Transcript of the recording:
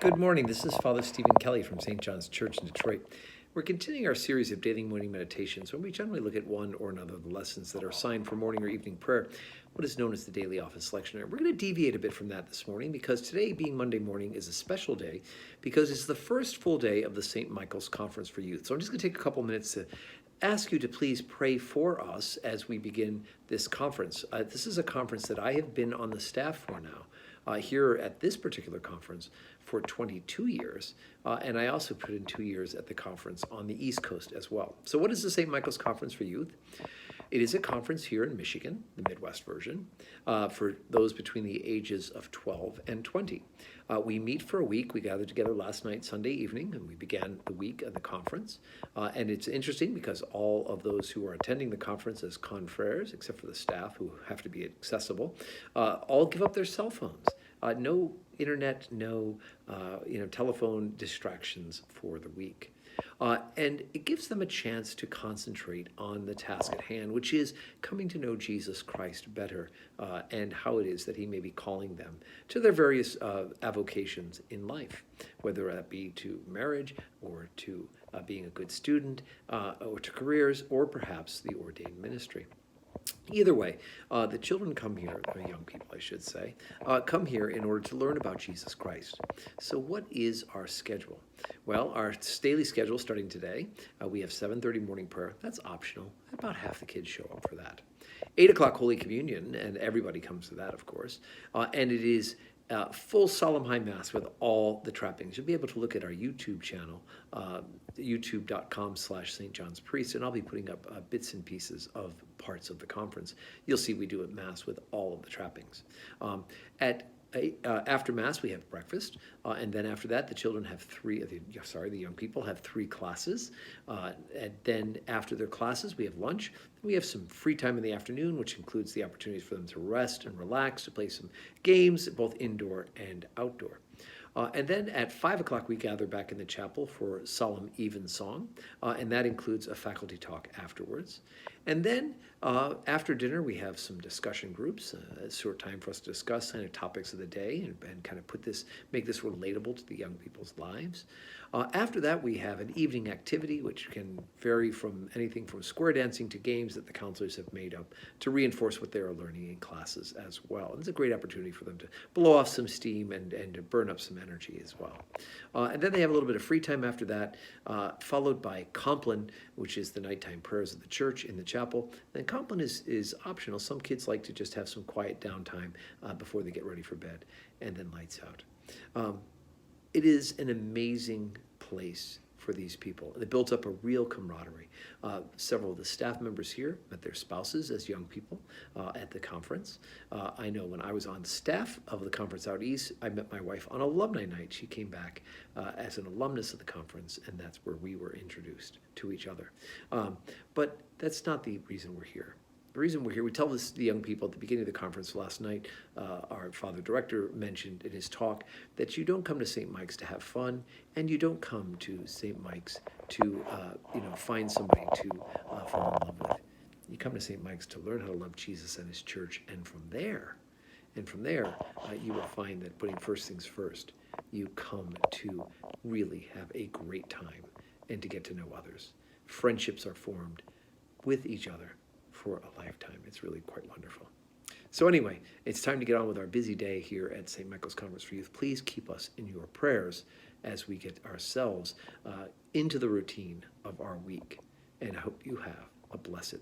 Good morning. This is Father Stephen Kelly from St. John's Church in Detroit. We're continuing our series of daily morning meditations where we generally look at one or another of the lessons that are assigned for morning or evening prayer, what is known as the daily office lectionary. We're going to deviate a bit from that this morning because today, being Monday morning, is a special day because it's the first full day of the St. Michael's Conference for Youth. So I'm just going to take a couple minutes to ask you to please pray for us as we begin this conference. This is a conference that I have been on the staff for now. Here at this particular conference for 22 years, and I also put in 2 years at the conference on the East Coast as well. So what is the St. Michael's Conference for Youth? It is a conference here in Michigan, the Midwest version, for those between the ages of 12 and 20. We meet for a week. We gathered together last night, Sunday evening, and we began the week of the conference. And it's interesting because all of those who are attending the conference as confreres, except for the staff who have to be accessible, all give up their cell phones. No internet, no telephone distractions for the week. And it gives them a chance to concentrate on the task at hand, which is coming to know Jesus Christ better and how it is that he may be calling them to their various avocations in life, whether that be to marriage or to being a good student or to careers or perhaps the ordained ministry. Either way, the children come here, the young people, I should say, come here in order to learn about Jesus Christ. So what is our schedule? Well, our daily schedule starting today, we have 7:30 morning prayer. That's optional. About half the kids show up for that. 8 o'clock Holy Communion, and everybody comes to that, of course. And it is full solemn high mass with all the trappings. You'll be able to look at our YouTube channel, youtube.com/St. John's Priest, and I'll be putting up bits and pieces of parts of the conference. You'll see we do a mass with all of the trappings. After Mass, we have breakfast, and then after that, the children have the young people have 3 classes. And then after their classes, we have lunch. We have some free time in the afternoon, which includes the opportunities for them to rest and relax, to play some games, both indoor and outdoor. And then at 5 o'clock, we gather back in the chapel for solemn evensong, and that includes a faculty talk afterwards. And then after dinner, we have some discussion groups, a short time for us to discuss kind of topics of the day and kind of make this relatable to the young people's lives. After that, we have an evening activity, which can vary from anything from square dancing to games that the counselors have made up to reinforce what they are learning in classes as well. And it's a great opportunity for them to blow off some steam and to burn up some energy as well. And then they have a little bit of free time after that, followed by Compline, which is the nighttime prayers of the church in the chapel. And Compline is optional. Some kids like to just have some quiet downtime before they get ready for bed, and then lights out. It is an amazing place for these people. It builds up a real camaraderie. Several of the staff members here met their spouses as young people at the conference. I know when I was on staff of the conference out east, I met my wife on alumni night. She came back as an alumnus of the conference, and that's where we were introduced to each other. But that's not the reason we're here. The reason we're here, we tell this to the young people at the beginning of the conference last night. Our Father Director mentioned in his talk that you don't come to St. Mike's to have fun, and you don't come to St. Mike's to find somebody to fall in love with. You come to St. Mike's to learn how to love Jesus and his church, and from there, you will find that putting first things first, you come to really have a great time and to get to know others. Friendships are formed with each other for a lifetime. It's really quite wonderful. So anyway, it's time to get on with our busy day here at St. Michael's Conference for Youth. Please keep us in your prayers as we get ourselves into the routine of our week. And I hope you have a blessed